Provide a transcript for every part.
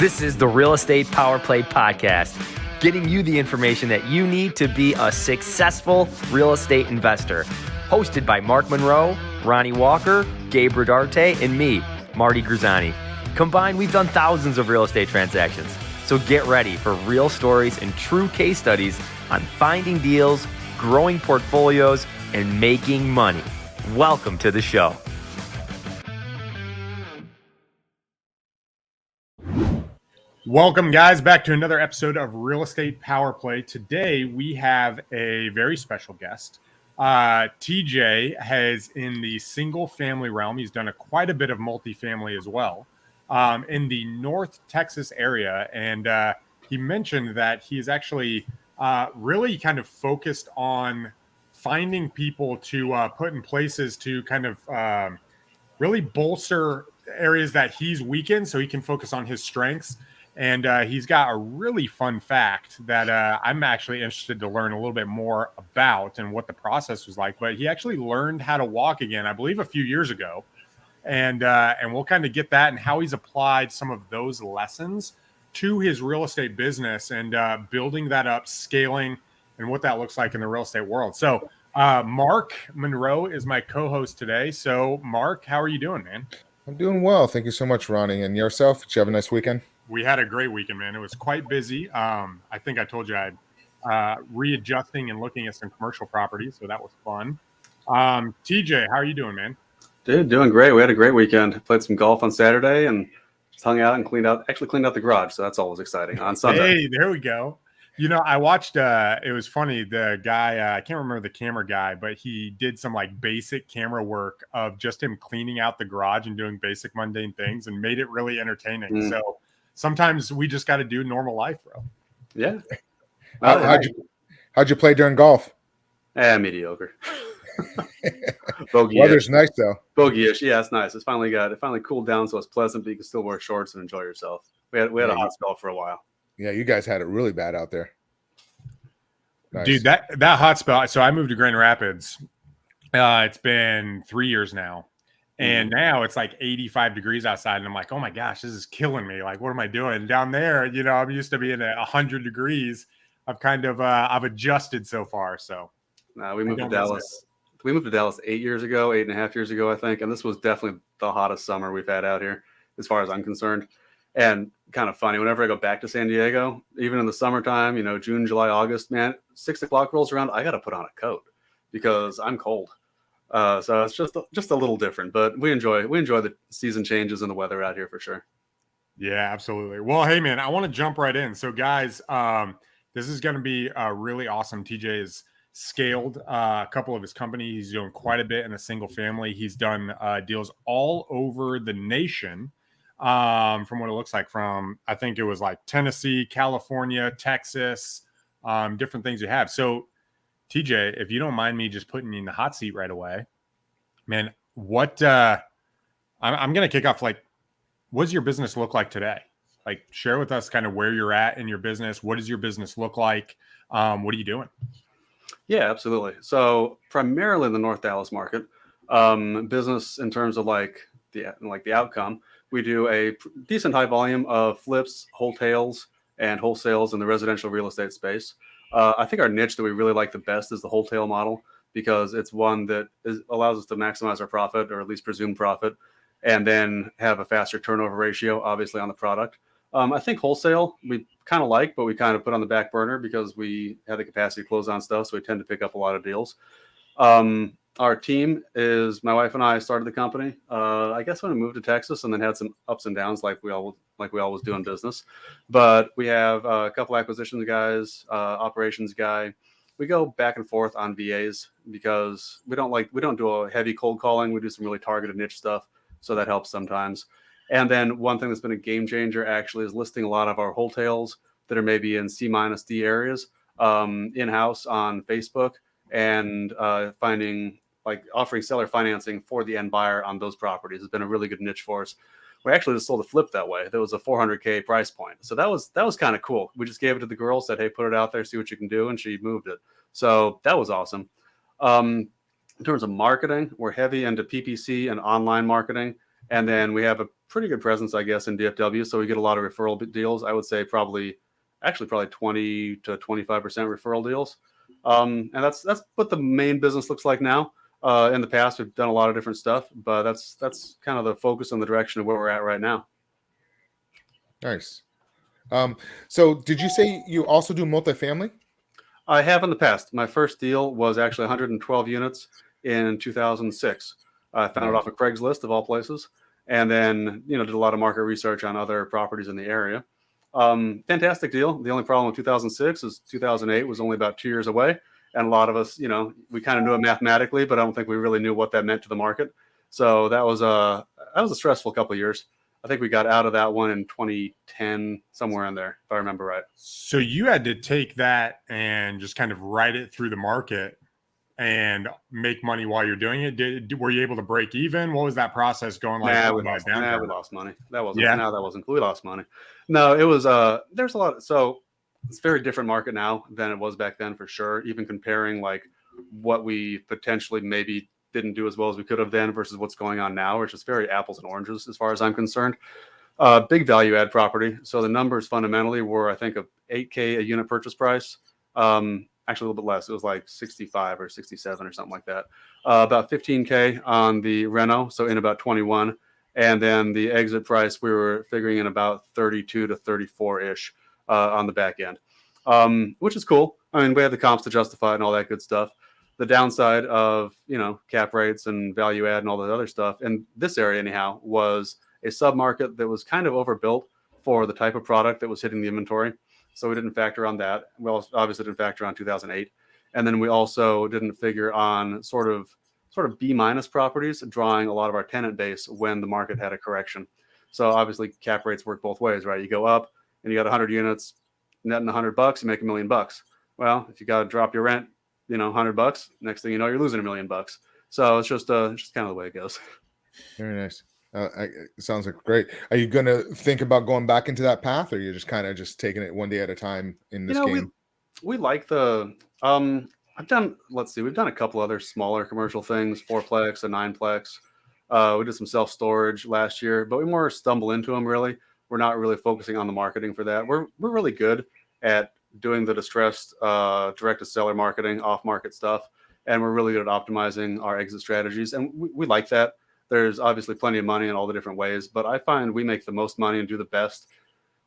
This is the Real Estate Power Play Podcast, getting you the information that you need to be a successful real estate investor. Hosted by Mark Monroe, Ronnie Walker, Gabe Rodarte, and me, Marty Grizzanti. Combined, we've done thousands of real estate transactions. So get ready for real stories and true case studies on finding deals, growing portfolios, and making money. Welcome to the show. Welcome, guys, back to another episode of Real Estate Power Play. Today, we have a very special guest. TJ has in the single-family realm. He's done quite a bit of multifamily as well in the North Texas area. And he mentioned that he's actually really kind of focused on finding people to put in places to kind of really bolster areas that he's weak in so he can focus on his strengths. And he's got a really fun fact that I'm actually interested to learn a little bit more about and what the process was like. But he actually learned how to walk again, I believe, a few years ago. And we'll kind of get that and how he's applied some of those lessons to his real estate business and building that up, scaling, and what that looks like in the real estate world. So Mark Monroe is my co-host today. So Mark, how are you doing, man? I'm doing well. Thank you so much, Ronnie. And yourself? Did you have a nice weekend? We had a great weekend, man. It was quite busy. I think I told you I'm readjusting and looking at some commercial properties, so that was fun. TJ, how are you doing, man? Dude, doing great. We had a great weekend. Played some golf on Saturday and just hung out and cleaned out the garage. So that's always exciting on Sunday. Hey, there we go. You know, I watched, it was funny. The guy, I can't remember the camera guy, but he did some like basic camera work of just him cleaning out the garage and doing basic mundane things and made it really entertaining. So sometimes we just got to do normal life, bro. Yeah. How'd you play during golf? Mediocre. Bogey-ish. Weather's nice though. Bogey-ish. Yeah, it's nice. It finally cooled down, so it's pleasant, but you can still wear shorts and enjoy yourself. We had a hot spell for a while. Yeah, you guys had it really bad out there. Nice. Dude, that hot spell. So I moved to Grand Rapids. It's been 3 years now. And now it's like 85 degrees outside. And I'm like, oh my gosh, this is killing me. Like, what am I doing down there? You know, I'm used to being at 100 degrees. I've kind of, I've adjusted so far. So we moved to Dallas. We moved to Dallas 8.5 years ago, I think. And this was definitely the hottest summer we've had out here, as far as I'm concerned. And kind of funny, whenever I go back to San Diego, even in the summertime, you know, June, July, August, man, 6 o'clock rolls around, I got to put on a coat because I'm cold. So it's just a little different, but we enjoy the season changes and the weather out here for sure. Yeah, absolutely. Well, hey man, I want to jump right in. So guys, this is going to be really awesome. TJ has scaled a couple of his companies. He's doing quite a bit in the single family. He's done deals all over the nation. From what it looks like, from I think it was like Tennessee, California, Texas, different things you have. So TJ, if you don't mind me just putting you in the hot seat right away, man, what I'm going to kick off. Like, what does your business look like today? Like, share with us kind of where you're at in your business. What does your business look like? What are you doing? Yeah, absolutely. So primarily in the North Dallas market, business in terms of like the outcome, we do a decent high volume of flips, wholesales, and wholesales in the residential real estate space. I think our niche that we really like the best is the wholesale model because it's one that allows us to maximize our profit or at least presumed profit and then have a faster turnover ratio, obviously, on the product. I think wholesale we kind of like, but we kind of put on the back burner because we have the capacity to close on stuff, so we tend to pick up a lot of deals. Our team is my wife and I started the company. I guess when we moved to Texas and then had some ups and downs like we always do in business. But we have a couple acquisitions guys, operations guy. We go back and forth on VAs because we don't do a heavy cold calling. We do some really targeted niche stuff, so that helps sometimes. And then one thing that's been a game changer actually is listing a lot of our wholesales that are maybe in C-D areas in-house on Facebook and offering seller financing for the end buyer on those properties has been a really good niche for us. We actually just sold a flip that way. There was a $400K price point. So that was kind of cool. We just gave it to the girl, said, hey, put it out there, see what you can do. And she moved it. So that was awesome. In terms of marketing, we're heavy into PPC and online marketing. And then we have a pretty good presence, I guess, in DFW. So we get a lot of referral deals. I would say probably 20 to 25% referral deals. And that's what the main business looks like now. In the past, we've done a lot of different stuff, but that's kind of the focus and the direction of where we're at right now. Nice. So did you say you also do multifamily? I have in the past. My first deal was actually 112 units in 2006. I found it off of Craigslist of all places, and then did a lot of market research on other properties in the area. Fantastic deal. The only problem with 2006 is 2008 was only about 2 years away, and a lot of us, we kind of knew it mathematically, but I don't think we really knew what that meant to the market. So that was a stressful couple of years. I think we got out of that one in 2010, somewhere in there, if I remember right. So you had to take that and just kind of ride it through the market and make money while you're doing it. Were you able to break even? What was that process going like? We lost money. That wasn't. We lost money. No, it was. There's a lot. So it's a very different market now than it was back then for sure. Even comparing like what we potentially maybe didn't do as well as we could have then versus what's going on now, which is very apples and oranges as far as I'm concerned. Big value add property. So the numbers fundamentally were, I think, of $8,000 a unit purchase price. Actually a little bit less. It was like 65 or 67 or something like that. About $15,000 on the reno. So in about 21. And then the exit price, we were figuring in about 32 to 34 ish on the back end, which is cool. I mean, we had the comps to justify it and all that good stuff. The downside of, cap rates and value add and all that other stuff in this area anyhow was a sub-market that was kind of overbuilt for the type of product that was hitting the inventory. So we didn't factor on that. We obviously didn't factor on 2008. And then we also didn't figure on sort of B- properties drawing a lot of our tenant base when the market had a correction. So obviously cap rates work both ways, right? You go up and you got 100 units, netting $100, you make $1 million. Well, if you got to drop your rent, $100, next thing you know, you're losing $1 million. So it's just kind of the way it goes. Very nice. It sounds like great. Are you going to think about going back into that path, or you're just kind of just taking it one day at a time in this game? We like the, we've done a couple other smaller commercial things, 4-plex, a 9-plex. We did some self-storage last year, but we more stumble into them really. We're not really focusing on the marketing for that. We're really good at doing the distressed direct-to-seller marketing, off-market stuff, and we're really good at optimizing our exit strategies, and we like that. There's obviously plenty of money in all the different ways, but I find we make the most money and do the best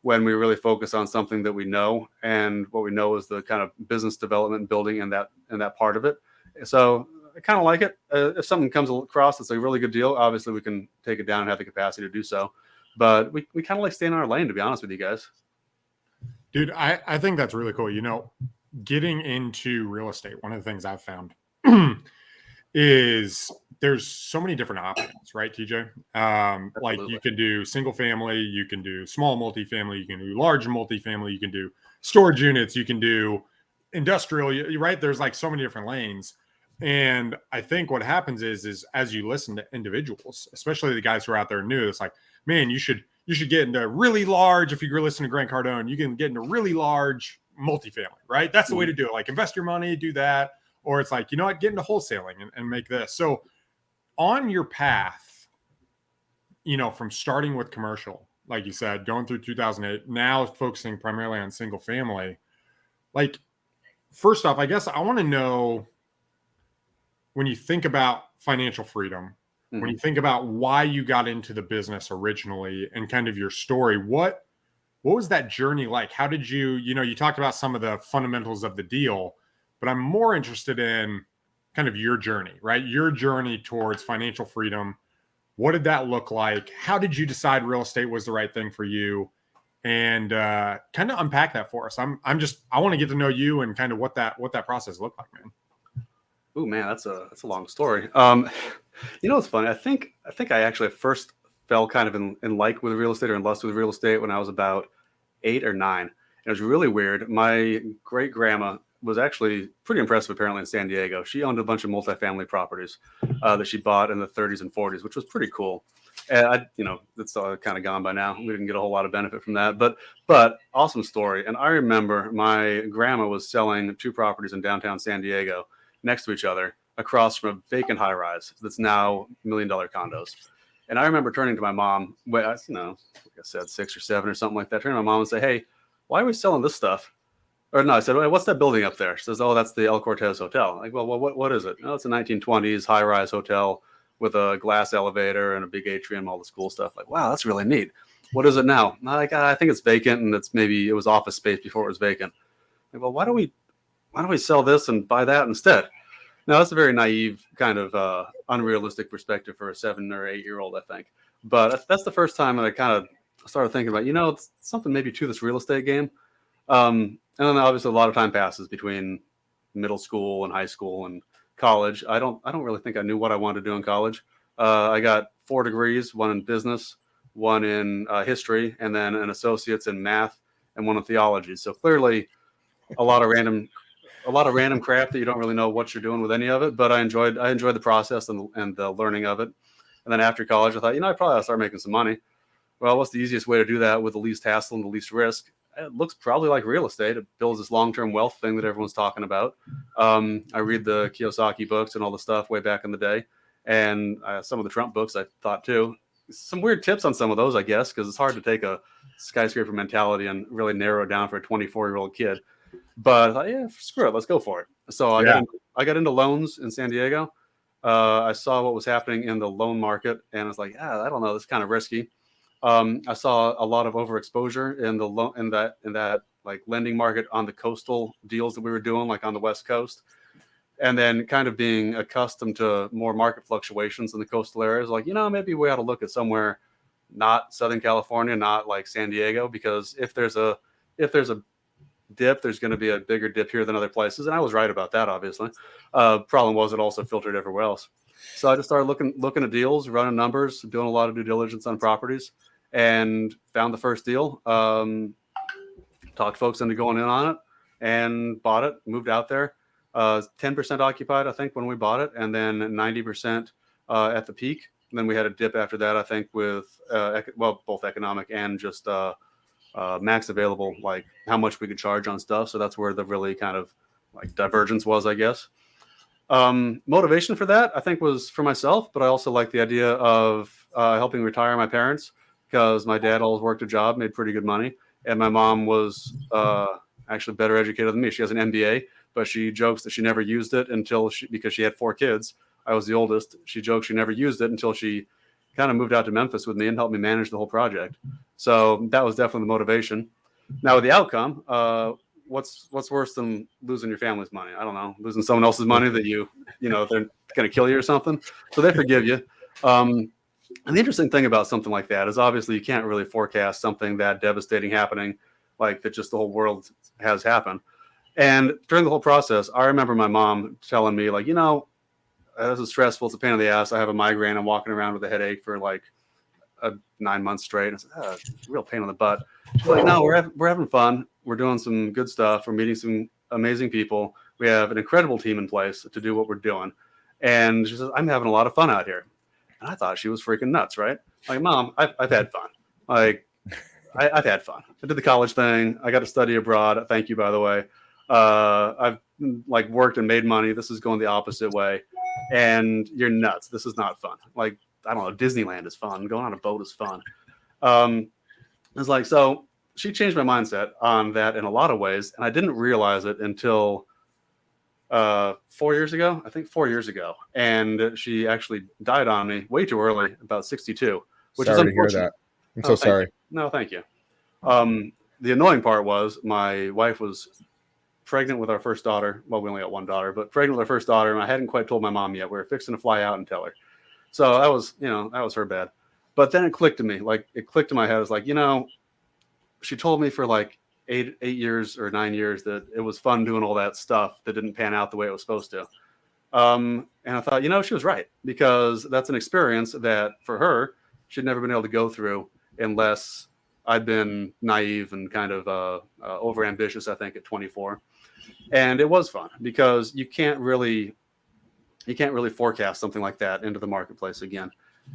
when we really focus on something that we know, and what we know is the kind of business development building in that part of it. So I kind of like it. If something comes across that's a really good deal, obviously we can take it down and have the capacity to do so. But we kind of like staying in our lane, to be honest with you guys. Dude, I think that's really cool. Getting into real estate, one of the things I've found is there's so many different options, right, TJ? Like you can do single family, you can do small multifamily, you can do large multifamily, you can do storage units, you can do industrial, right? There's like so many different lanes. And I think what happens is as you listen to individuals, especially the guys who are out there new, it's like, man, you should get into really large. If you're listening to Grant Cardone, you can get into really large multifamily, right? That's the way to do it. Like invest your money, do that. Or it's like, get into wholesaling and make this. So on your path, from starting with commercial, like you said, going through 2008, now focusing primarily on single family, like first off, I guess I want to know, when you think about financial freedom, when you think about why you got into the business originally and kind of your story, what was that journey like? How did you talked about some of the fundamentals of the deal, but I'm more interested in kind of your journey, right? Your journey towards financial freedom. What did that look like? How did you decide real estate was the right thing for you? And kind of unpack that for us. I want to get to know you and kind of what that process looked like, man. Oh man, that's a long story. It's funny. I think I actually first fell kind of in like with real estate or in lust with real estate when I was about 8 or 9. It was really weird. My great grandma was actually pretty impressive apparently in San Diego. She owned a bunch of multifamily properties that she bought in the 30s and 40s, which was pretty cool. And it's all kind of gone by now. We didn't get a whole lot of benefit from that, but awesome story. And I remember my grandma was selling 2 properties in downtown San Diego next to each other across from a vacant high rise that's now $1 million condos. And I remember turning to my mom, like I said, 6 or 7 or something like that, turning to my mom and say, hey, why are we selling this stuff? Or no, I said, what's that building up there? She says, oh, that's the El Cortez Hotel. I'm like, well, what is it? Oh, it's a 1920s high-rise hotel with a glass elevator and a big atrium, all this cool stuff. Like, wow, that's really neat. What is it now? I'm like, I think it's vacant, and it was office space before it was vacant. I'm like, well, why don't we sell this and buy that instead? Now, that's a very naive kind of unrealistic perspective for a 7 or 8 year old, I think. But that's the first time that I kind of started thinking about, it's something maybe to this real estate game. And then obviously a lot of time passes between middle school and high school and college. I don't really think I knew what I wanted to do in college. I got 4 degrees, one in business, one in history, and then an associate's in math and one in theology. So clearly a lot of random crap that you don't really know what you're doing with any of it. But I enjoyed the process and the learning of it. And then after college, I thought, I probably ought to start making some money. Well, what's the easiest way to do that with the least hassle and the least risk? It looks probably like real estate. It builds this long-term wealth thing that everyone's talking about. I read the Kiyosaki books and all the stuff way back in the day. And some of the Trump books I thought too. Some weird tips on some of those, I guess, because it's hard to take a skyscraper mentality and really narrow it down for a 24-year-old kid. But I thought, yeah, screw it, let's go for it. So I got into loans in San Diego. I saw what was happening in the loan market, and I was like, I don't know, this is kind of risky. I saw a lot of overexposure in that like lending market on the coastal deals that we were doing, like on the West Coast, and then kind of being accustomed to more market fluctuations in the coastal areas. Like, maybe we ought to look at somewhere not Southern California, not like San Diego, because if there's a dip, there's going to be a bigger dip here than other places. And I was right about that, obviously. Problem was it also filtered everywhere else. So I just started looking at deals, running numbers, doing a lot of due diligence on properties, and found the first deal. Talked folks into going in on it and bought it, moved out there. 10% occupied, I think, when we bought it, and then 90% at the peak. And then we had a dip after that, I think, with both economic and just max available, like how much we could charge on stuff. So that's where the really kind of like divergence was, I guess. Motivation for that, I think, was for myself, but I also like the idea of helping retire my parents, because my dad always worked a job, made pretty good money, and my mom was actually better educated than me. She has an MBA, but she jokes that she never used it because she had 4 kids. I was the oldest. She jokes she never used it until she kind of moved out to Memphis with me and helped me manage the whole project. So that was definitely the motivation. Now with the outcome, what's worse than losing your family's money? I don't know, losing someone else's money that they're going to kill you or something. So they forgive you. And the interesting thing about something like that is obviously you can't really forecast something that devastating happening, like that just the whole world has happened. And during the whole process, I remember my mom telling me, like, this is stressful. It's a pain in the ass. I have a migraine. I'm walking around with a headache for like 9 months straight. And I said, it's a real pain in the butt. She's like, no, we're having fun. We're doing some good stuff. We're meeting some amazing people. We have an incredible team in place to do what we're doing. And she says, I'm having a lot of fun out here. And I thought she was freaking nuts, right? Like, Mom, I've had fun. Like, I've had fun. I did the college thing. I got to study abroad. Thank you, by the way. I've like worked and made money. This is going the opposite way. And you're nuts. This is not fun. Like, I don't know, Disneyland is fun. Going on a boat is fun. It's like, so she changed my mindset on that in a lot of ways. And I didn't realize it until 4 years ago, I think 4 years ago. And she actually died on me way too early, about 62, which is unfortunate. To hear that. I'm so sorry. No, thank you. The annoying part was my wife was pregnant with our first daughter. Well, we only got one daughter, but pregnant with our first daughter. And I hadn't quite told my mom yet. We were fixing to fly out and tell her. So that was her bad. But then it clicked to me, like it clicked to my head. It's like, she told me for like 8 years or 9 years that it was fun doing all that stuff that didn't pan out the way it was supposed to. And I thought, she was right, because that's an experience that for her, she'd never been able to go through unless I'd been naive and kind of overambitious, I think, at 24. And it was fun because you can't really forecast something like that into the marketplace again.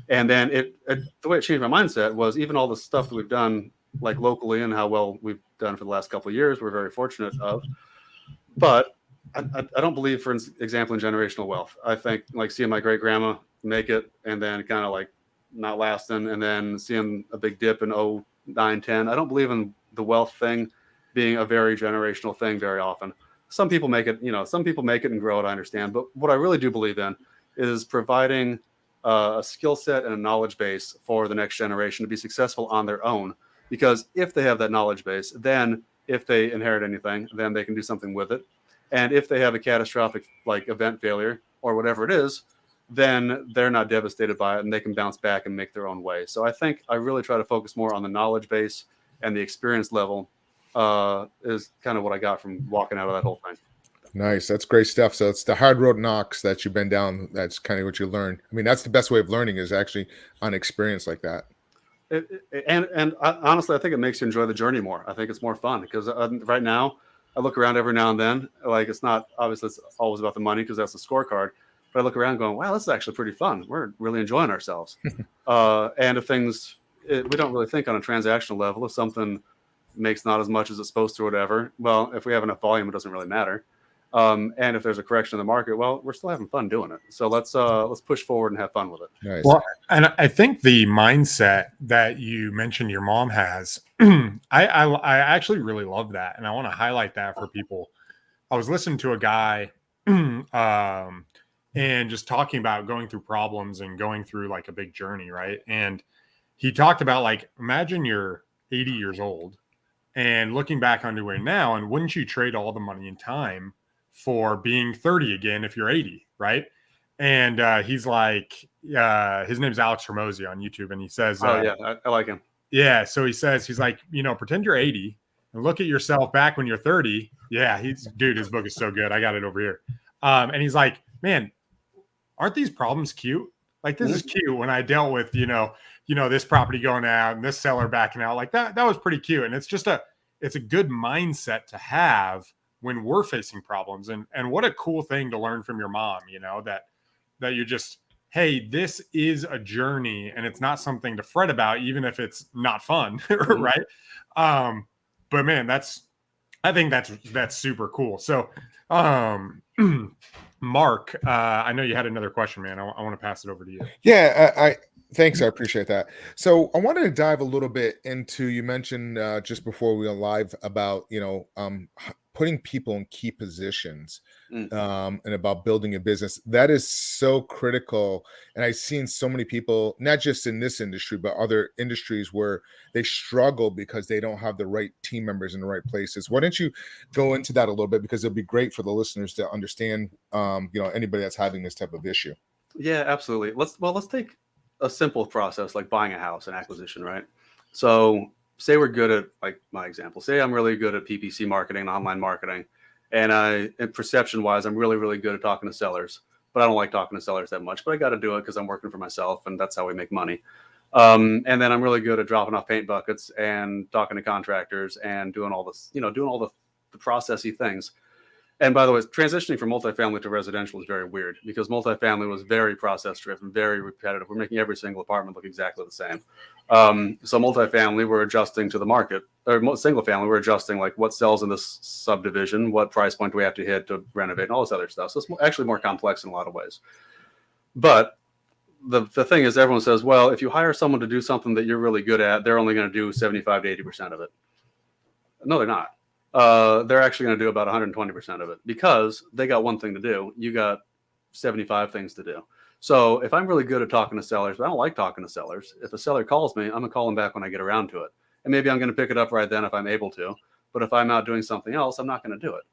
And then the way it changed my mindset was even all the stuff that we've done like locally and how well we've done for the last couple of years, we're very fortunate of. But I don't believe, for example, in generational wealth. I think like seeing my great grandma make it and then kind of like not lasting, and then seeing a big dip in 09, 10. I don't believe in the wealth thing being a very generational thing very often. Some people make it, some people make it and grow it, I understand. But what I really do believe in is providing a skill set and a knowledge base for the next generation to be successful on their own. Because if they have that knowledge base, then if they inherit anything, then they can do something with it. And if they have a catastrophic like event failure or whatever it is, then they're not devastated by it and they can bounce back and make their own way. So I think I really try to focus more on the knowledge base and the experience level is kind of what I got from walking out of that whole thing. Nice. That's great stuff. So it's the hard road knocks that you've been down. That's kind of what you learn. I mean, that's the best way of learning is actually on experience like that. And honestly, I think it makes you enjoy the journey more. I think it's more fun because right now I look around every now and then, like it's not obviously it's always about the money because that's the scorecard, but I look around going, wow, this is actually pretty fun. We're really enjoying ourselves. And if things, we don't really think on a transactional level, if something makes not as much as it's supposed to or whatever, well, if we have enough volume, it doesn't really matter. And if there's a correction in the market, well, we're still having fun doing it. So let's push forward and have fun with it. Nice. Well, and I think the mindset that you mentioned your mom has, I actually really love that, and I want to highlight that for people. I was listening to a guy, and just talking about going through problems and going through like a big journey, right? And he talked about like, imagine you're 80 years old and looking back onto where now, and wouldn't you trade all the money and time for being 30 again if you're 80, right? And he's like, his name's Alex Hormozy on YouTube, and he says, "Oh yeah, I like him." Yeah, so he says he's like, pretend you're 80 and look at yourself back when you're 30. Yeah, his book is so good. I got it over here. And he's like, man, aren't these problems cute? Like this is cute when I dealt with this property going out and this seller backing out. Like that was pretty cute, and it's a good mindset to have when we're facing problems. And what a cool thing to learn from your mom, that you're just, hey, this is a journey and it's not something to fret about, even if it's not fun. Right. But man, I think that's super cool. So, Mark, I know you had another question, man. I want to pass it over to you. Yeah. Thanks. I appreciate that. So I wanted to dive a little bit into, you mentioned just before we went live about, putting people in key positions and about building a business. That is so critical. And I've seen so many people, not just in this industry, but other industries where they struggle because they don't have the right team members in the right places. Why don't you go into that a little bit? Because it'll be great for the listeners to understand, anybody that's having this type of issue. Yeah, absolutely. Let's take a simple process like buying a house and acquisition, right? So say we're good at, like my example, say I'm really good at PPC marketing and online marketing. And perception wise, I'm really, really good at talking to sellers, but I don't like talking to sellers that much, but I got to do it because I'm working for myself and that's how we make money. And then I'm really good at dropping off paint buckets and talking to contractors and doing all this, doing all the processy things. And by the way, transitioning from multifamily to residential is very weird because multifamily was very process driven, very repetitive. We're making every single apartment look exactly the same. So multifamily, we're adjusting to the market. Or single family, we're adjusting like what sells in this subdivision, what price point do we have to hit to renovate, and all this other stuff. So it's actually more complex in a lot of ways. But the thing is, everyone says, well, if you hire someone to do something that you're really good at, they're only going to do 75 to 80% of it. No, they're not. They're actually going to do about 120% of it because they got one thing to do. You got 75 things to do. So if I'm really good at talking to sellers, but I don't like talking to sellers, if a seller calls me, I'm going to call them back when I get around to it. And maybe I'm going to pick it up right then if I'm able to. But if I'm out doing something else, I'm not going to do it.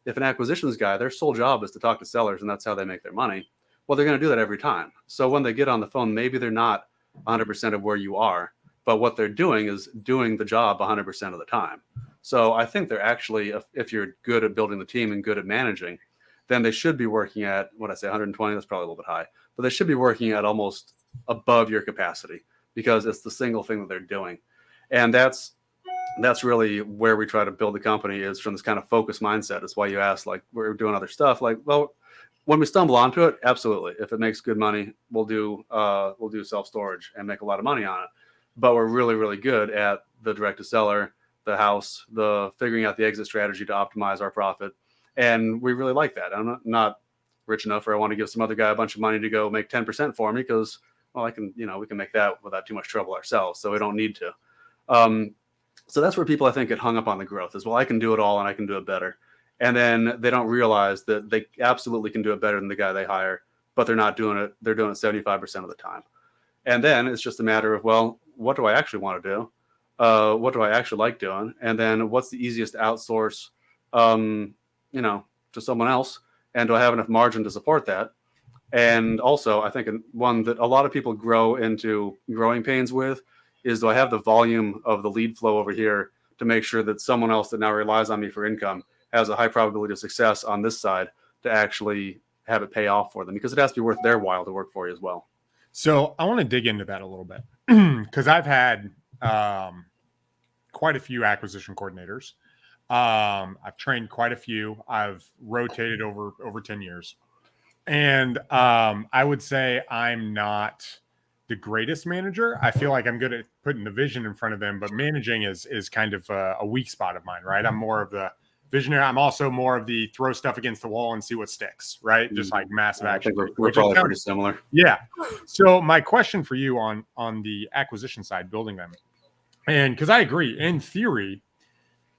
If an acquisitions guy, their sole job is to talk to sellers and that's how they make their money, well, they're going to do that every time. So when they get on the phone, maybe they're not 100% of where you are, but what they're doing is doing the job 100% of the time. So I think they're actually, if you're good at building the team and good at managing, then they should be working at, 120, that's probably a little bit high, but they should be working at almost above your capacity because it's the single thing that they're doing. And that's really where we try to build the company, is from this kind of focused mindset. That's why you asked, like, we're doing other stuff. Like, well, when we stumble onto it, absolutely. If it makes good money, we'll do self-storage and make a lot of money on it. But we're really, really good at the direct to seller, the house, the figuring out the exit strategy to optimize our profit. And we really like that. I'm not rich enough where I want to give some other guy a bunch of money to go make 10% for me because well, we can make that without too much trouble ourselves, so we don't need to. So that's where people, I think, get hung up on the growth is, well, I can do it all and I can do it better. And then they don't realize that they absolutely can do it better than the guy they hire, but they're not doing it. They're doing it 75% of the time. And then it's just a matter of, well, what do I actually want to do? What do I actually like doing? And then what's the easiest to outsource, to someone else? And do I have enough margin to support that? And also, I think one that a lot of people grow into growing pains with is, do I have the volume of the lead flow over here to make sure that someone else that now relies on me for income has a high probability of success on this side to actually have it pay off for them, because it has to be worth their while to work for you as well. So I want to dig into that a little bit because I've had quite a few acquisition coordinators. I've trained quite a few. I've rotated over 10 years. And I would say I'm not the greatest manager. I feel like I'm good at putting the vision in front of them, but managing is kind of a weak spot of mine, right? I'm more of the visionary. I'm also more of the throw stuff against the wall and see what sticks, right? Just like massive action. I think we're probably pretty similar. Yeah. So my question for you on the acquisition side, building them, and because I agree, in theory,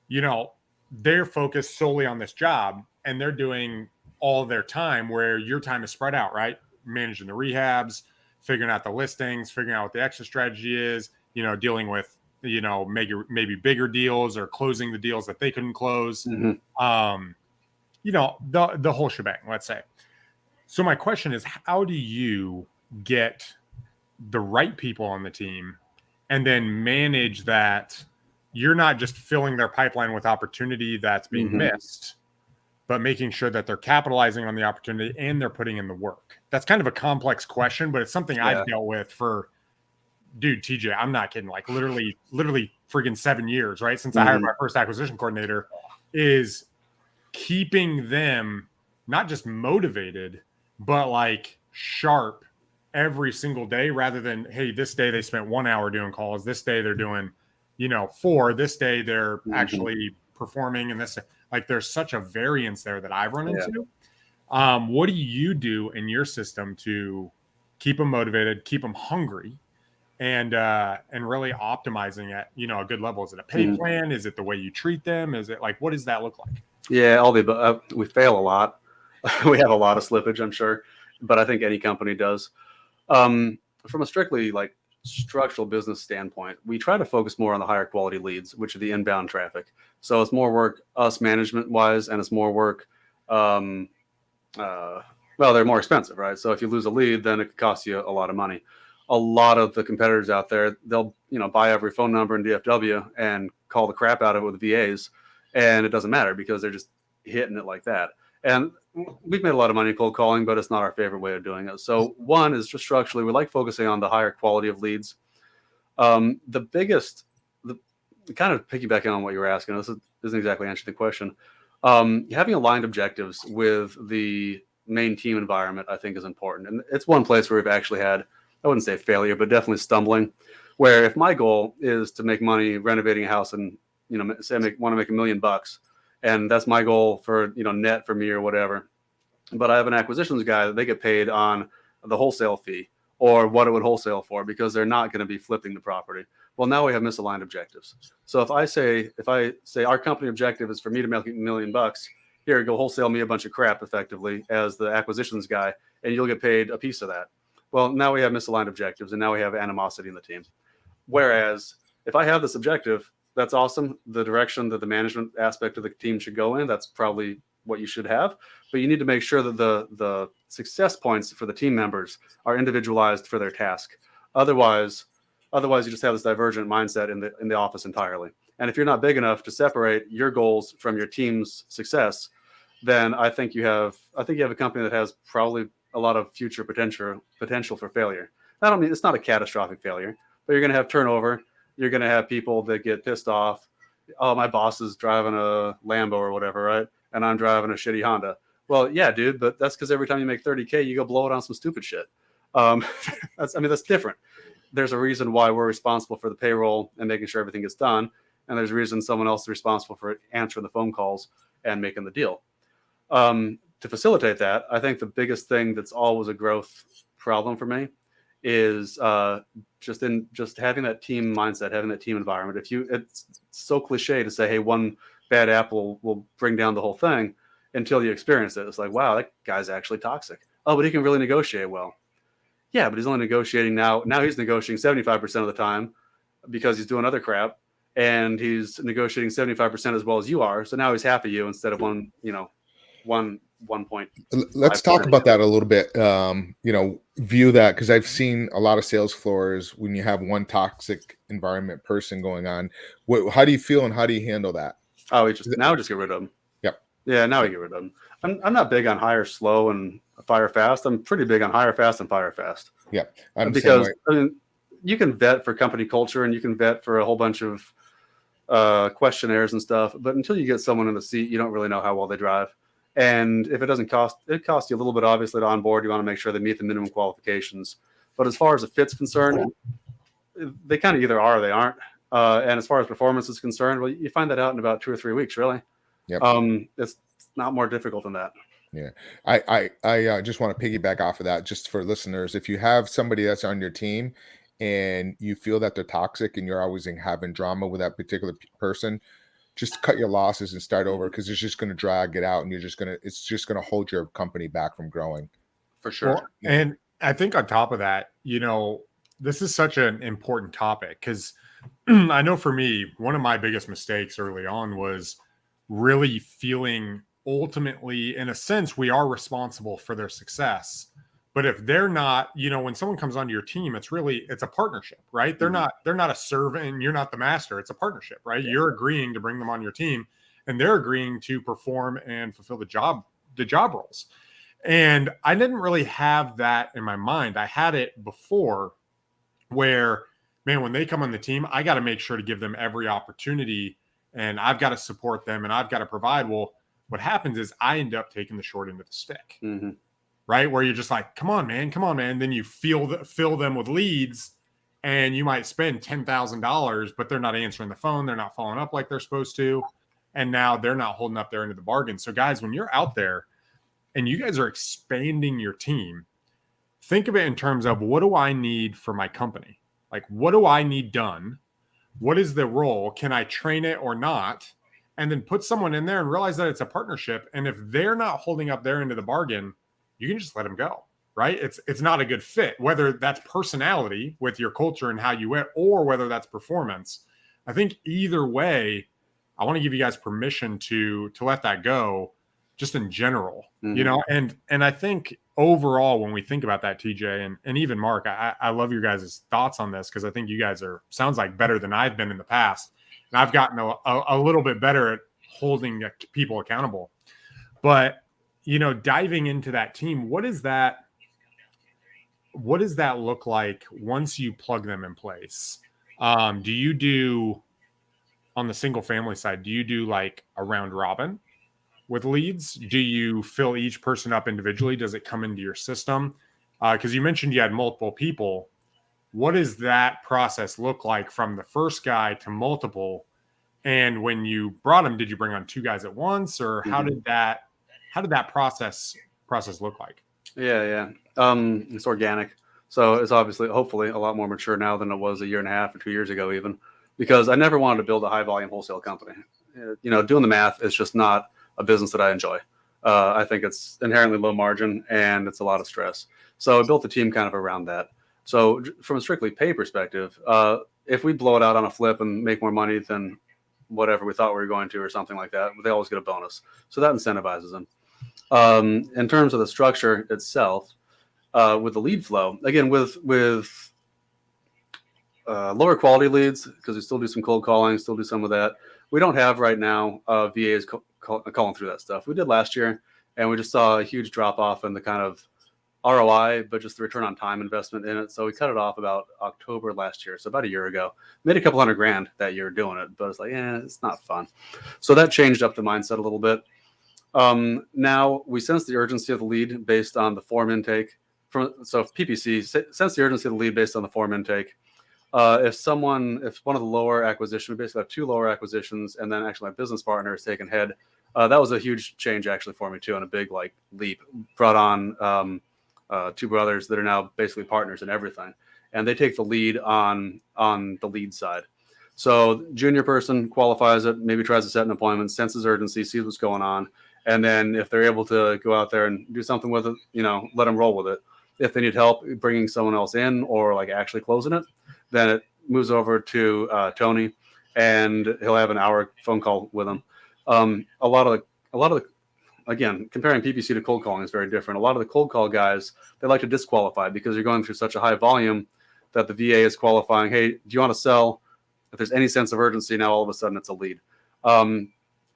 they're focused solely on this job and they're doing all of their time where your time is spread out, right? Managing the rehabs, figuring out the listings, figuring out what the exit strategy is, dealing with, maybe bigger deals or closing the deals that they couldn't close. The whole shebang, let's say. So my question is, how do you get the right people on the team and then manage that you're not just filling their pipeline with opportunity that's being missed, but making sure that they're capitalizing on the opportunity and they're putting in the work? That's kind of a complex question, but it's something I've dealt with for, dude, TJ, I'm not kidding. Like literally freaking 7 years, right? Since I hired my first acquisition coordinator, is keeping them not just motivated, but like sharp every single day, rather than, hey, this day they spent 1 hour doing calls. This day they're doing, 4. This day they're actually performing. And this, like, there's such a variance there that I've run into. What do you do in your system to keep them motivated, keep them hungry, and really optimizing at, a good level? Is it a pay plan? Is it the way you treat them? Is it like, what does that look like? Yeah, all the above. We fail a lot. We have a lot of slippage, I'm sure, but I think any company does. From a strictly like structural business standpoint, we try to focus more on the higher quality leads, which are the inbound traffic. So it's more work us management wise, and it's more work. Well, they're more expensive, right? So if you lose a lead, then it could cost you a lot of money. A lot of the competitors out there, they'll buy every phone number in DFW and call the crap out of it with VAs, and it doesn't matter because they're just hitting it like that. And we've made a lot of money cold calling, but it's not our favorite way of doing it. So one is just structurally, we like focusing on the higher quality of leads. The kind of piggybacking on what you were asking, this isn't exactly answering the question. Having aligned objectives with the main team environment, I think, is important. And it's one place where we've actually had, I wouldn't say failure, but definitely stumbling, where if my goal is to make money renovating a house and, say I want to make $1 million, and that's my goal for, net for me or whatever, but I have an acquisitions guy that they get paid on the wholesale fee or what it would wholesale for, because they're not going to be flipping the property. Well, now we have misaligned objectives. So if I say our company objective is for me to make $1 million, here, go wholesale me a bunch of crap effectively as the acquisitions guy, and you'll get paid a piece of that. Well, now we have misaligned objectives, and now we have animosity in the team. Whereas if I have this objective, that's awesome. The direction that the management aspect of the team should go in, that's probably what you should have. But you need to make sure that the success points for the team members are individualized for their task. Otherwise you just have this divergent mindset in the office entirely. And if you're not big enough to separate your goals from your team's success, then I think you have a company that has probably a lot of future potential for failure. I don't mean it's not a catastrophic failure, but you're going to have turnover. You're going to have people that get pissed off. Oh, my boss is driving a Lambo or whatever, right? And I'm driving a shitty Honda. Well, yeah, dude, but that's because every time you make $30K, you go blow it on some stupid shit. That's different. There's a reason why we're responsible for the payroll and making sure everything gets done. And there's a reason someone else is responsible for answering the phone calls and making the deal. To facilitate that, I think the biggest thing that's always a growth problem for me is just having that team mindset, having that team environment. It's so cliche to say, hey, one bad apple will bring down the whole thing until you experience it. It's like, wow, that guy's actually toxic. Oh, but he can really negotiate well. Yeah, but he's only negotiating now. Now he's negotiating 75% of the time because he's doing other crap, and he's negotiating 75% as well as you are. So now he's half of you instead of one point. Let's talk about that a little bit. View that, because I've seen a lot of sales floors when you have one toxic environment person going on. How do you feel, and how do you handle that? Oh, just get rid of them. Yep. Yeah, now we get rid of them. I'm not big on hire slow and fire fast. I'm pretty big on hire fast and fire fast. Yeah, because you can vet for company culture and you can vet for a whole bunch of questionnaires and stuff, but until you get someone in the seat, you don't really know how well they drive. And if it costs you a little bit, obviously, to onboard. You want to make sure they meet the minimum qualifications. But as far as a fit's concerned, they kind of either are or they aren't. And as far as performance is concerned, well, you find that out in about 2 or 3 weeks, really. Yep. It's not more difficult than that. Yeah. I just want to piggyback off of that, just for listeners. If you have somebody that's on your team and you feel that they're toxic and you're always having drama with that particular person, just cut your losses and start over, because it's just going to drag it out, and it's just going to hold your company back from growing. For sure. Well, and I think on top of that, this is such an important topic, because I know for me, one of my biggest mistakes early on was really feeling ultimately, in a sense, we are responsible for their success. But if they're not, when someone comes onto your team, it's a partnership, right? They're not a servant and you're not the master. It's a partnership, right? Yeah. You're agreeing to bring them on your team, and they're agreeing to perform and fulfill the job roles. And I didn't really have that in my mind. I had it before, where, man, when they come on the team, I got to make sure to give them every opportunity, and I've got to support them, and I've got to provide. Well, what happens is I end up taking the short end of the stick. Mm-hmm. Right? Where you're just like, come on, man. Then you fill them with leads, and you might spend $10,000, but they're not answering the phone. They're not following up like they're supposed to. And now they're not holding up their end of the bargain. So guys, when you're out there and you guys are expanding your team, think of it in terms of, what do I need for my company? Like, what do I need done? What is the role? Can I train it or not? And then put someone in there and realize that it's a partnership. And if they're not holding up their end of the bargain, you can just let them go, right? It's not a good fit, whether that's personality with your culture and how you went, or whether that's performance. I think either way, I want to give you guys permission to let that go, just in general, and I think overall, when we think about that, TJ and even Mark, I love your guys' thoughts on this, because I think you guys sounds like better than I've been in the past. And I've gotten a little bit better at holding people accountable, but diving into that team, what does that look like once you plug them in place? Do you do, on the single family side, do you do like a round robin with leads? Do you fill each person up individually? Does it come into your system? Because you mentioned you had multiple people. What does that process look like from the first guy to multiple? And when you brought them, did you bring on 2 guys at once, or how did that process look like? Yeah. It's organic. So it's hopefully a lot more mature now than it was a year and a half or 2 years ago, even, because I never wanted to build a high volume wholesale company. Doing the math is just not a business that I enjoy. I think it's inherently low margin and it's a lot of stress. So I built the team kind of around that. So from a strictly pay perspective, if we blow it out on a flip and make more money than whatever we thought we were going to, or something like that, they always get a bonus. So that incentivizes them. In terms of the structure itself, with the lead flow, again, with lower quality leads, because we still do some cold calling, still do some of that. We don't have right now VAs calling through that stuff. We did last year, and we just saw a huge drop off in the kind of ROI, but just the return on time investment in it. So we cut it off about October last year, so about a year ago. Made a couple $100,000 that year doing it, but it's like, it's not fun. So that changed up the mindset a little bit. Now we sense the urgency of the lead based on the form intake. So PPC sense the urgency of the lead based on the form intake. If one of the lower acquisitions, we basically have 2 lower acquisitions, and then actually my business partner is taken head. That was a huge change actually for me too, and a big leap. Brought on two brothers that are now basically partners in everything, and they take the lead on the lead side. So junior person qualifies it, maybe tries to set an appointment, senses urgency, sees what's going on, and then if they're able to go out there and do something with it, let them roll with it. If they need help bringing someone else in or like actually closing it, then it moves over to Tony, and he'll have an hour phone call with them. A lot of the again, comparing PPC to cold calling is very different. A lot of the cold call guys, they like to disqualify because you're going through such a high volume that the VA is qualifying. Hey, do you want to sell? If there's any sense of urgency, now all of a sudden it's a lead.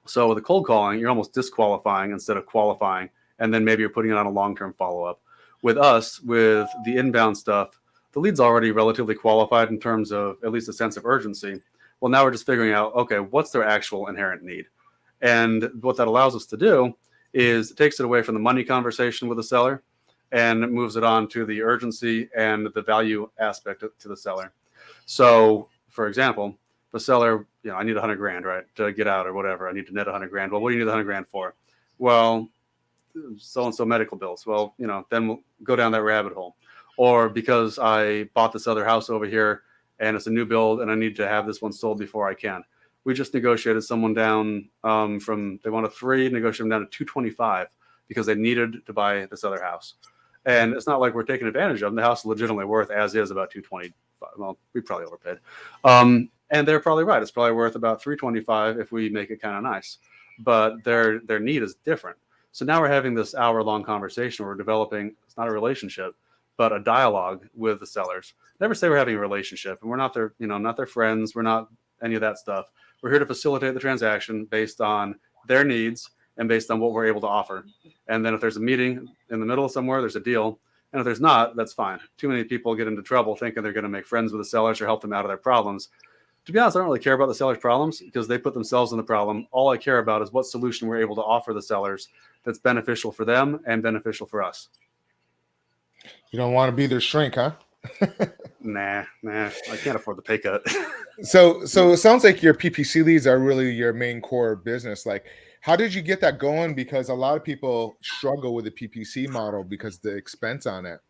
So with the cold calling, you're almost disqualifying instead of qualifying, and then maybe you're putting it on a long-term follow-up. With us, with the inbound stuff, the lead's already relatively qualified in terms of at least a sense of urgency. Well, now we're just figuring out, okay, what's their actual inherent need? And what that allows us to do is it takes it away from the money conversation with the seller and it moves it on to the urgency and the value aspect to the seller. So, for example, the seller, I need $100,000, right, to get out or whatever. I need to net $100,000. Well, what do you need $100,000 for? Well, so-and-so medical bills. Well, then we'll go down that rabbit hole. Or because I bought this other house over here and it's a new build and I need to have this one sold before I can. We just negotiated someone down from, they wanted 3, negotiated them down to 225 because they needed to buy this other house. And it's not like we're taking advantage of them. The house is legitimately worth, as is, about 225. Well, we probably overpaid. And they're probably right. It's probably worth about 325 if we make it kind of nice. But their need is different. So now we're having this hour-long conversation where we're developing, it's not a relationship, but a dialogue with the sellers. Never say we're having a relationship, and we're not not their friends. We're not any of that stuff. We're here to facilitate the transaction based on their needs and based on what we're able to offer. And then if there's a meeting in the middle somewhere, there's a deal. And if there's not, that's fine. Too many people get into trouble thinking they're going to make friends with the sellers or help them out of their problems. To be honest, I don't really care about the seller's problems because they put themselves in the problem. All I care about is what solution we're able to offer the sellers that's beneficial for them and beneficial for us. You don't want to be their shrink, huh? Nah, I can't afford the pay cut. So it sounds like your PPC leads are really your main core business. Like, how did you get that going? Because a lot of people struggle with the PPC model because the expense on it.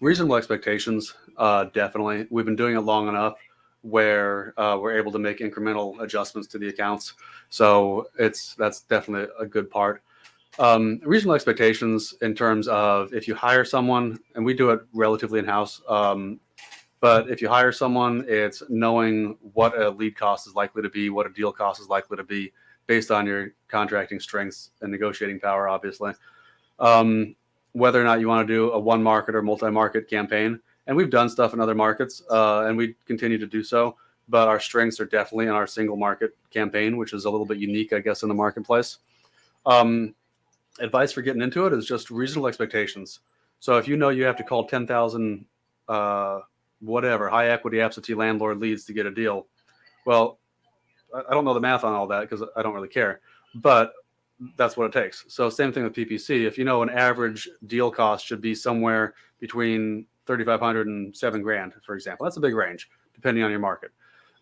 Reasonable expectations, definitely. We've been doing it long enough where we're able to make incremental adjustments to the accounts. So that's definitely a good part. Reasonable expectations in terms of if you hire someone, and we do it relatively in-house, but if you hire someone, it's knowing what a lead cost is likely to be, what a deal cost is likely to be based on your contracting strengths and negotiating power, obviously. Whether or not you want to do a one market or multi-market campaign. And we've done stuff in other markets and we continue to do so, but our strengths are definitely in our single market campaign, which is a little bit unique, I guess, in the marketplace. Advice for getting into it is just reasonable expectations. So if you know you have to call 10,000 high equity absentee landlord leads to get a deal, well, I don't know the math on all that because I don't really care, but that's what it takes. So same thing with PPC. If you know an average deal cost should be somewhere between $3,500 and $7,000, for example, that's a big range depending on your market.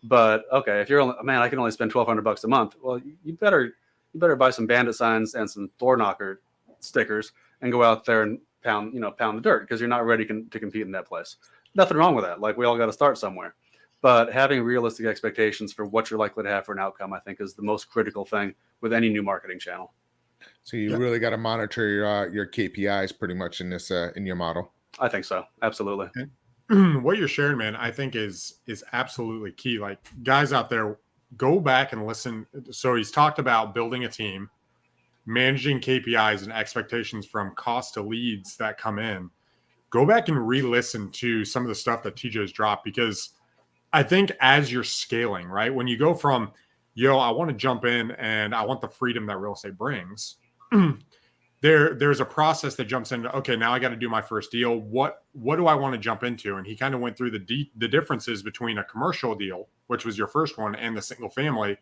But okay, if you're I can only spend $1,200 a month. Well, you better buy some bandit signs and some door knocker stickers and go out there and pound the dirt because you're not ready to compete in that place. Nothing wrong with that. Like, we all got to start somewhere. But having realistic expectations for what you're likely to have for an outcome, I think, is the most critical thing with any new marketing channel. So you really got to monitor your KPIs pretty much in this in your model. I think so. Absolutely. What you're sharing, man, I think is absolutely key. Like, guys out there, go back and listen. So he's talked about building a team, managing KPIs and expectations from cost to leads that come in. Go back and re-listen to some of the stuff that TJ's dropped, because I think as you're scaling, right, when you go from, I want to jump in and I want the freedom that real estate brings, there's a process that jumps into, okay, now I got to do my first deal. What do I want to jump into? And he kind of went through the differences between a commercial deal, which was your first one, and the single family,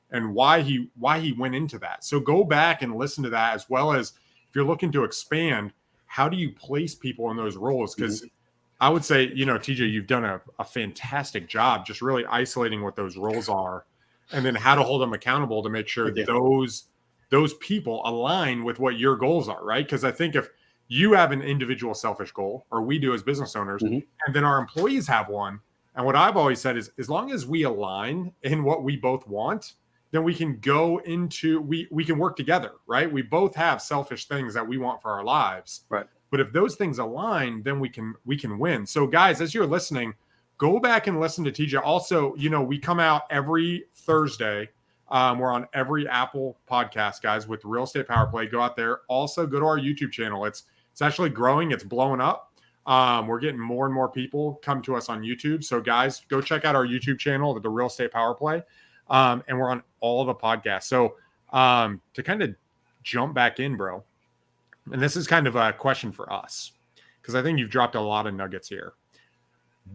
and why he went into that. So go back and listen to that, as well as if you're looking to expand, how do you place people in those roles? Because I would say, TJ, you've done a fantastic job just really isolating what those roles are, and then how to hold them accountable to make sure those people align with what your goals are, right? Because I think if you have an individual selfish goal, or we do as business owners, and then our employees have one. And what I've always said is, as long as we align in what we both want, then we can go into, we can work together, right? We both have selfish things that we want for our lives. Right. But if those things align, then we can win. So guys, as you're listening, go back and listen to TJ. Also, we come out every Thursday. We're on every Apple podcast, guys, with Real Estate Power Play. Go out there. Also, go to our YouTube channel. It's actually growing. It's blowing up. We're getting more and more people come to us on YouTube. So, guys, go check out our YouTube channel, the Real Estate Power Play. And we're on all the podcasts. So, to kind of jump back in, bro, and this is kind of a question for us, because I think you've dropped a lot of nuggets here.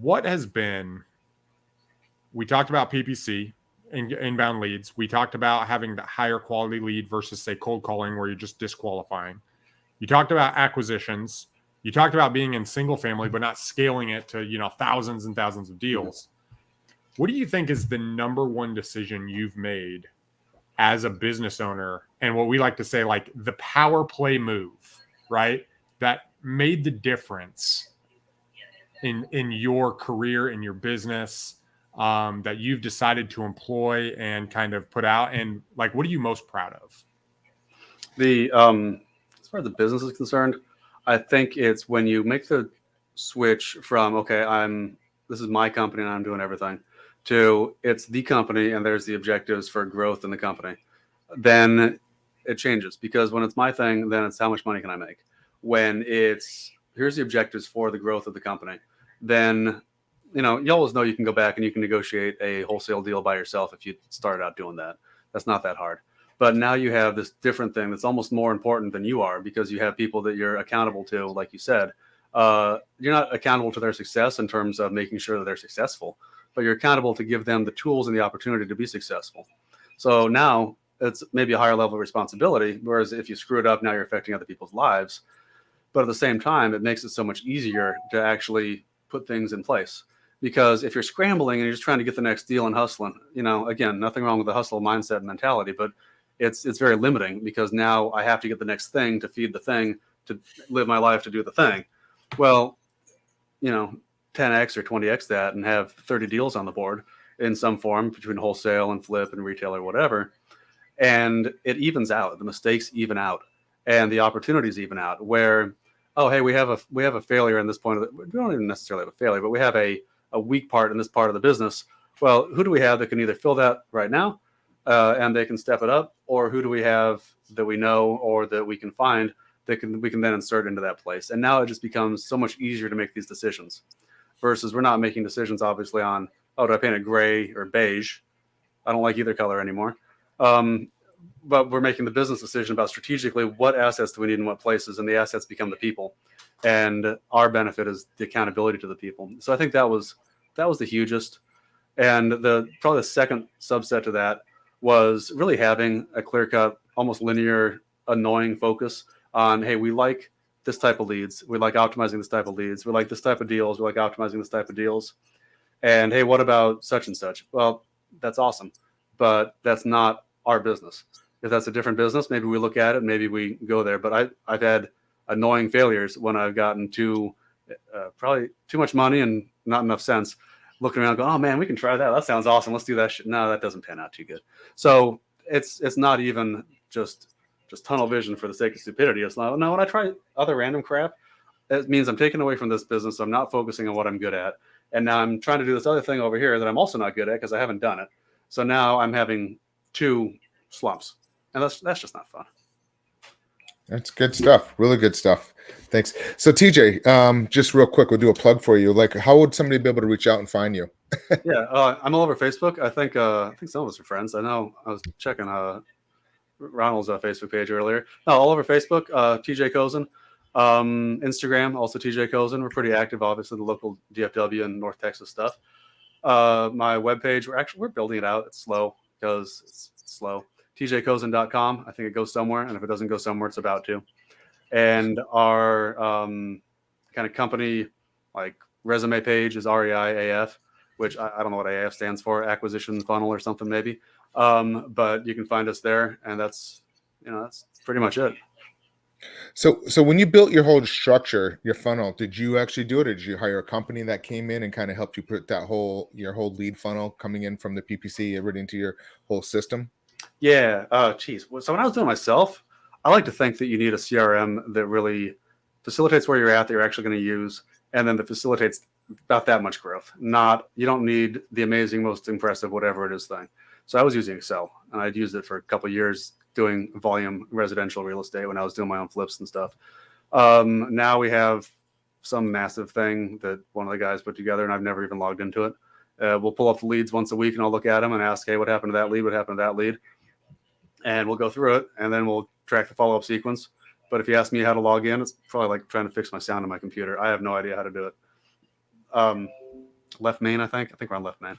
What has been, we talked about PPC, inbound leads. We talked about having the higher quality lead versus, say, cold calling, where you're just disqualifying. You talked about acquisitions. You talked about being in single family, but not scaling it to, thousands and thousands of deals. What do you think is the number one decision you've made as a business owner? And what we like to say, like the power play move, right? That made the difference in your career, in your business, that you've decided to employ and kind of put out. And like, what are you most proud of? As far as the business is concerned, I think it's when you make the switch from, okay, this is my company and I'm doing everything, to it's the company and there's the objectives for growth in the company. Then it changes, because when it's my thing, then it's how much money can I make? When it's here's the objectives for the growth of the company, then you always know you can go back and you can negotiate a wholesale deal by yourself if you started out doing that. That's not that hard. But now you have this different thing that's almost more important than you are, because you have people that you're accountable to, like you said. You're not accountable to their success in terms of making sure that they're successful, but you're accountable to give them the tools and the opportunity to be successful. So now it's maybe a higher level of responsibility, whereas if you screw it up, now you're affecting other people's lives. But at the same time, it makes it so much easier to actually put things in place. Because if you're scrambling and you're just trying to get the next deal and hustling, again, nothing wrong with the hustle mindset and mentality, but it's very limiting, because now I have to get the next thing to feed the thing, to live my life, to do the thing. Well, 10x or 20x that and have 30 deals on the board in some form between wholesale and flip and retail or whatever. And it evens out. The mistakes even out and the opportunities even out, where, oh, hey, we have a failure in this point of we don't even necessarily have a failure, but we have a weak part in this part of the business. Well, who do we have that can either fill that right now and they can step it up, or who do we have that we know or that we can find that we can then insert into that place? And now it just becomes so much easier to make these decisions, versus we're not making decisions obviously on, oh, do I paint it gray or beige? I don't like either color anymore. But we're making the business decision about strategically what assets do we need in what places, and the assets become the people. And our benefit is the accountability to the people. So I think that was the hugest. And probably the second subset to that was really having a clear-cut, almost linear, annoying focus on, hey, we like this type of leads. We like optimizing this type of leads. We like this type of deals. We like optimizing this type of deals. And hey, what about such and such? Well, that's awesome, but that's not our business. If that's a different business, maybe we look at it, maybe we go there. But I've had annoying failures when I've gotten probably too much money and not enough sense, looking around going, oh man, we can try that. That sounds awesome. Let's do that shit. No, that doesn't pan out too good. So it's not even just tunnel vision for the sake of stupidity. It's not, no, when I try other random crap, it means I'm taking away from this business. I'm not focusing on what I'm good at. And now I'm trying to do this other thing over here that I'm also not good at because I haven't done it. So now I'm having two slumps. And that's just not fun. That's good stuff. Really good stuff. Thanks. So TJ, just real quick, we'll do a plug for you. Like, how would somebody be able to reach out and find you? Yeah, I'm all over Facebook. I think some of us are friends. I know I was checking Ronald's Facebook page earlier. No, all over Facebook, TJ Kosen. Instagram, also TJ Kosen. We're pretty active, obviously, the local DFW and North Texas stuff. My webpage, we're building it out. It's slow because it's slow. TJKosen.com. I think it goes somewhere, and if it doesn't go somewhere, it's about to. And our kind of company like resume page is REIAF, which I don't know what AF stands for, acquisition funnel or something maybe. But you can find us there, and that's pretty much it. So when you built your whole structure, your funnel, did you actually do it, or did you hire a company that came in and kind of helped you put that your whole lead funnel coming in from the PPC right into your whole system? Yeah. Geez. So when I was doing it myself, I like to think that you need a CRM that really facilitates where you're at, that you're actually going to use, and then that facilitates about that much growth. You don't need the amazing, most impressive, whatever it is thing. So I was using Excel, and I'd used it for a couple of years doing volume residential real estate when I was doing my own flips and stuff. Now we have some massive thing that one of the guys put together, and I've never even logged into it. We'll pull up the leads once a week, and I'll look at them and ask, hey, what happened to that lead? What happened to that lead? And we'll go through it, and then we'll track the follow-up sequence. But if you ask me how to log in, it's probably like trying to fix my sound on my computer. I have no idea how to do it. Left main, I think we're on left main.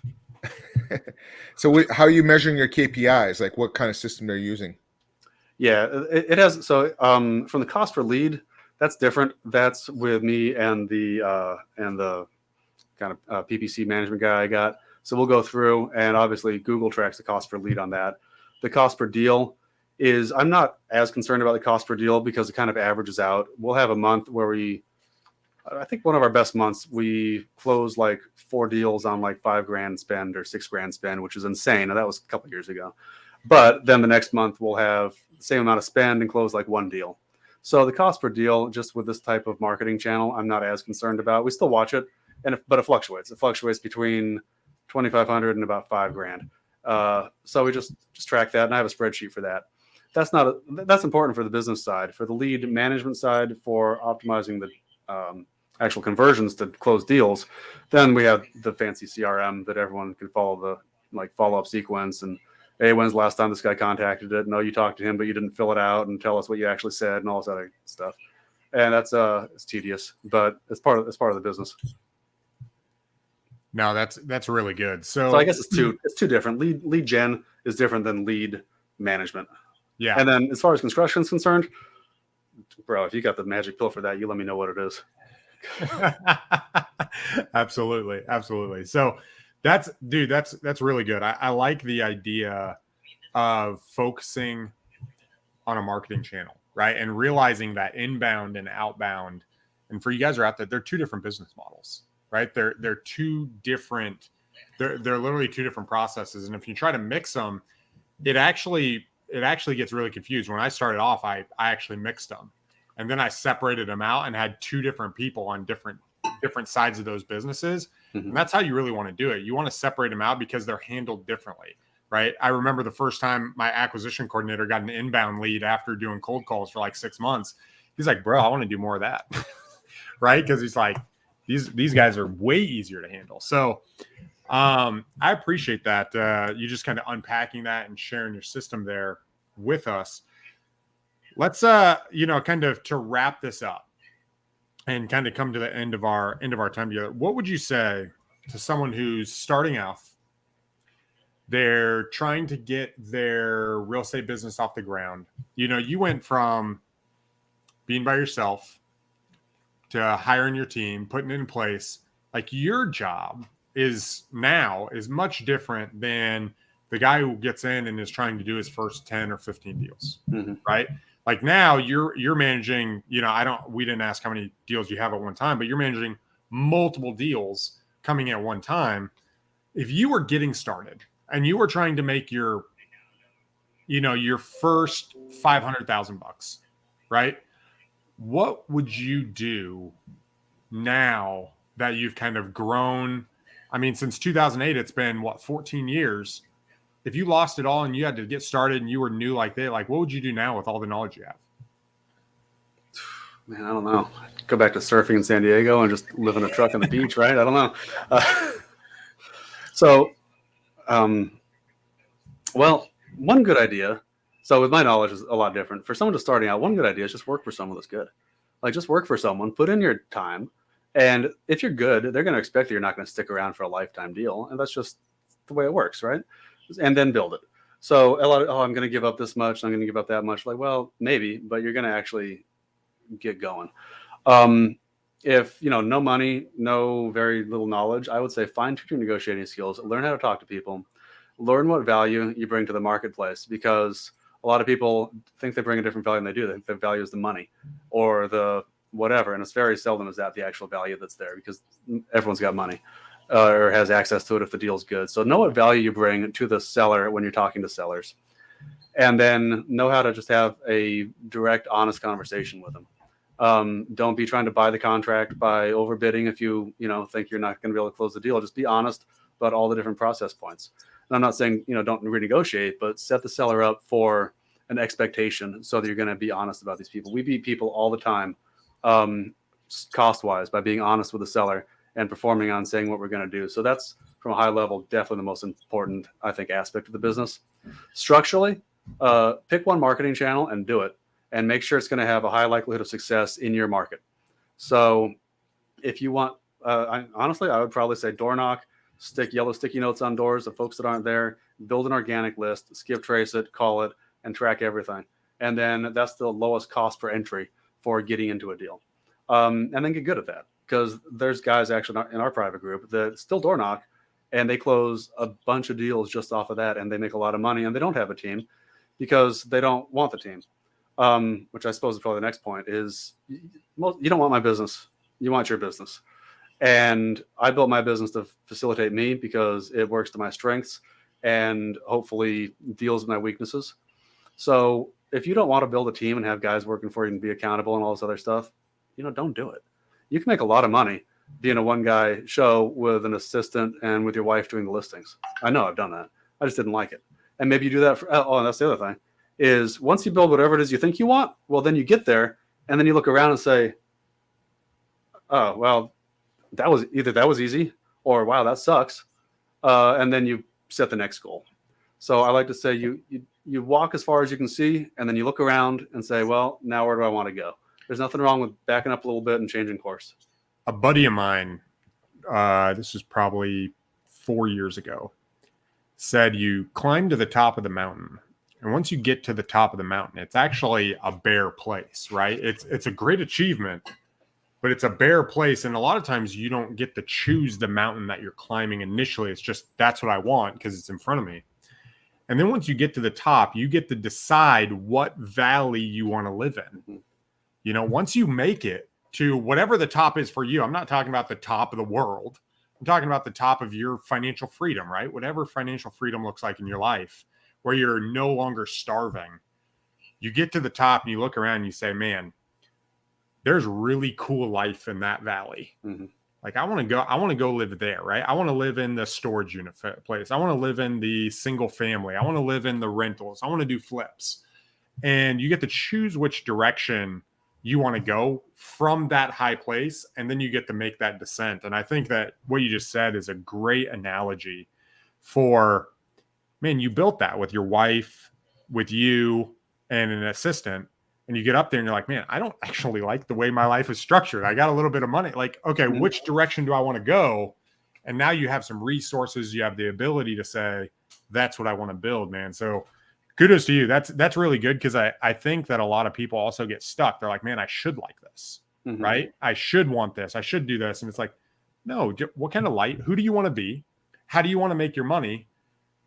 So how are you measuring your KPIs? Like, what kind of system they're using? Yeah, it has. So from the cost per lead, that's different. That's with me and the kind of PPC management guy I got. So we'll go through, and obviously Google tracks the cost per lead on that. The cost per deal is, I'm not as concerned about the cost per deal because it kind of averages out. We'll have a month where I think one of our best months, we closed like 4 deals on like $5,000 spend or $6,000 spend, which is insane. Now that was a couple of years ago. But then the next month we'll have the same amount of spend and close like 1 deal. So the cost per deal, just with this type of marketing channel, I'm not as concerned about. We still watch it, but it fluctuates. It fluctuates between $2,500 and about $5,000. So we just track that, and I have a spreadsheet for that. That's important for the business side. For the lead management side, for optimizing the actual conversions to close deals, then we have the fancy CRM that everyone can follow the follow-up sequence, and hey, when's the last time this guy contacted it? No, you talked to him, but you didn't fill it out and tell us what you actually said and all this other stuff. And that's it's tedious, but it's part of the business. No, that's really good. So I guess it's two different. Lead gen is different than lead management. Yeah. And then as far as construction is concerned, bro, if you got the magic pill for that, you let me know what it is. Absolutely. So that's really good. I like the idea of focusing on a marketing channel, right? And realizing that inbound and outbound, and for you guys are out there, they're 2 different business models, right? They're 2 different, they're literally 2 different processes. And if you try to mix them, it actually gets really confused. When I started off, I actually mixed them, and then I separated them out and had 2 different people on different sides of those businesses. Mm-hmm. And that's how you really want to do it. You want to separate them out because they're handled differently, right? I remember the first time my acquisition coordinator got an inbound lead after doing cold calls for like 6 months. He's like, bro, I want to do more of that. Right? Because he's like, these guys are way easier to handle. So I appreciate that. You just kind of unpacking that and sharing your system there with us. Let's kind of to wrap this up and kind of come to the end of our time together. What would you say to someone who's starting off? They're trying to get their real estate business off the ground. You went from being by yourself to hiring your team, putting it in place. Like, your job is much different than the guy who gets in and is trying to do his first 10 or 15 deals, mm-hmm. right? Like, now you're managing, we didn't ask how many deals you have at one time, but you're managing multiple deals coming at one time. If you were getting started and you were trying to make your first $500,000, right? What would you do now that you've kind of grown? I mean, since 2008, it's been 14 years. If you lost it all and you had to get started and you were new like that, like, what would you do now with all the knowledge you have? Man, I don't know. Go back to surfing in San Diego and just live in a truck on the beach, right? I don't know. Well, one good idea. So with my knowledge is a lot different. For someone just starting out, one good idea is just work for someone that's good. Like, just work for someone, put in your time. And if you're good, they're going to expect that you're not going to stick around for a lifetime deal. And that's just the way it works, right? And then build it. So I'm going to give up this much, I'm going to give up that much. Like, well, maybe, but you're going to actually get going. If, no money, no very little knowledge, I would say fine-tune your negotiating skills, learn how to talk to people, learn what value you bring to the marketplace, because A lot of people think they bring a different value than they do. They think the value is the money or the whatever. And it's very seldom is that the actual value that's there, because everyone's got money or has access to it if the deal's good. So know what value you bring to the seller when you're talking to sellers. And then know how to just have a direct, honest conversation with them. Don't be trying to buy the contract by overbidding if you think you're not going to be able to close the deal. Just be honest about all the different process points. And I'm not saying, don't renegotiate, but set the seller up for an expectation so that you're going to be honest about these people. We beat people all the time, cost-wise, by being honest with the seller and performing on saying what we're going to do. So that's, from a high level, definitely the most important, I think, aspect of the business. Structurally, pick one marketing channel and do it, and make sure it's going to have a high likelihood of success in your market. So if you want, honestly, I would probably say door knock, stick yellow sticky notes on doors of folks that aren't there, build an organic list, skip trace it, call it, and track everything. And then that's the lowest cost per entry for getting into a deal. And then get good at that, because there's guys actually in our private group that still door knock, and they close a bunch of deals just off of that, and they make a lot of money, and they don't have a team because they don't want the team. Which I suppose is probably the next point is, you don't want my business. You want your business. And I built my business to facilitate me because it works to my strengths and hopefully deals with my weaknesses. So if you don't want to build a team and have guys working for you and be accountable and all this other stuff, don't do it. You can make a lot of money being a one-guy show with an assistant and with your wife doing the listings. I know I've done that. I just didn't like it. And maybe you do that and that's the other thing, is once you build whatever it is you think you want, well, then you get there and then you look around and say, oh, well, that was easy, or wow, that sucks. And then you set the next goal. So I like to say you walk as far as you can see, and then you look around and say, well, now where do I want to go? There's nothing wrong with backing up a little bit and changing course. A buddy of mine, this was probably 4 years ago, said you climb to the top of the mountain. And once you get to the top of the mountain, it's actually a bare place, right? It's a great achievement, but it's a bare place. And a lot of times you don't get to choose the mountain that you're climbing initially. It's just, that's what I want because it's in front of me. And then once you get to the top, you get to decide what valley you want to live in. Once you make it to whatever the top is for you, I'm not talking about the top of the world. I'm talking about the top of your financial freedom, right? Whatever financial freedom looks like in your life, where you're no longer starving. You get to the top and you look around and you say, man, there's really cool life in that valley. Mm-hmm. Like I want to go live there, right? I want to live in the storage unit place. I want to live in the single family. I want to live in the rentals. I want to do flips. And you get to choose which direction you want to go from that high place. And then you get to make that descent. And I think that what you just said is a great analogy for, man, you built that with your wife, with you and an assistant. And you get up there and you're like, man, I don't actually like the way my life is structured. I got a little bit of money. Like, okay, which direction do I want to go? And now you have some resources. You have the ability to say, that's what I want to build, man. So kudos to you. That's really good, because I think that a lot of people also get stuck. They're like, man, I should like this, right? I should want this. I should do this. And it's like, no, what kind of light? Who do you want to be? How do you want to make your money?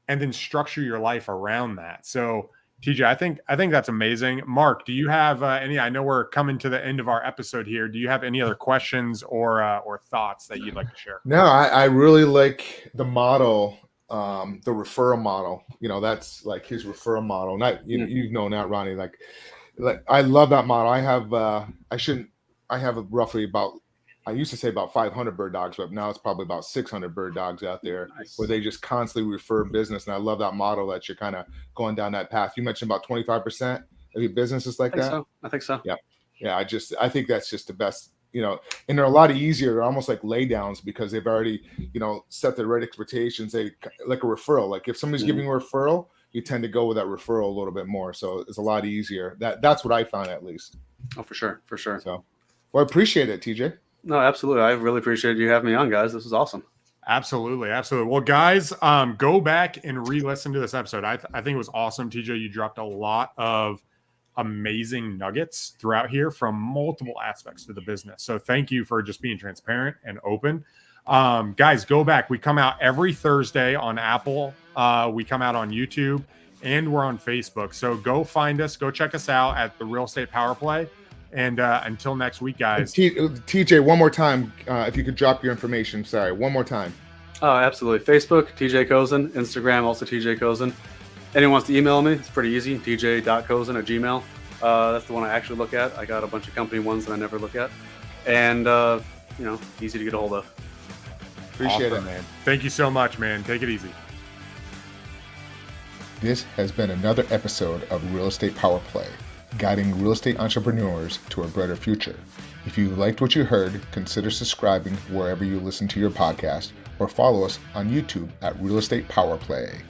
And then structure your life around that. So TJ, I think that's amazing. Mark, do you have any? I know we're coming to the end of our episode here. Do you have any other questions or thoughts that you'd like to share? No, I really like the model, the referral model. That's like his referral model. Not you know that, Ronnie. Like I love that model. I have roughly about. I used to say about 500 bird dogs, but now it's probably about 600 bird dogs out there where they just constantly refer business. And I love that model that you're kind of going down that path. You mentioned about 25% of your business is like that. I think so. Yeah. Yeah. I think that's just the best, and they're a lot easier. They're almost like lay downs because they've already, set the right expectations. They like a referral. Like if somebody's giving you a referral, you tend to go with that referral a little bit more. So it's a lot easier. That's what I found, at least. Oh, for sure. For sure. So, well, I appreciate it, TJ. No, absolutely. I really appreciate you having me on, guys. This is awesome. Absolutely. Absolutely. Well, guys, go back and re-listen to this episode. I think it was awesome. TJ, you dropped a lot of amazing nuggets throughout here from multiple aspects to the business. So thank you for just being transparent and open. Guys, go back. We come out every Thursday on Apple. We come out on YouTube. and we're on Facebook. So go find us, go check us out at the Real Estate Power Play. And until next week, guys. TJ, one more time, if you could drop your information. Sorry, one more time. Oh, absolutely. Facebook, TJ Kosen. Instagram, also TJ Kosen. Anyone wants to email me, it's pretty easy, tj.kosen@gmail. That's the one I actually look at. I got a bunch of company ones that I never look at. And, easy to get a hold of. Appreciate it, man. Thank you so much, man. Take it easy. This has been another episode of Real Estate Power Play, guiding real estate entrepreneurs to a brighter future. If you liked what you heard, consider subscribing wherever you listen to your podcast or follow us on YouTube at Real Estate Power Play.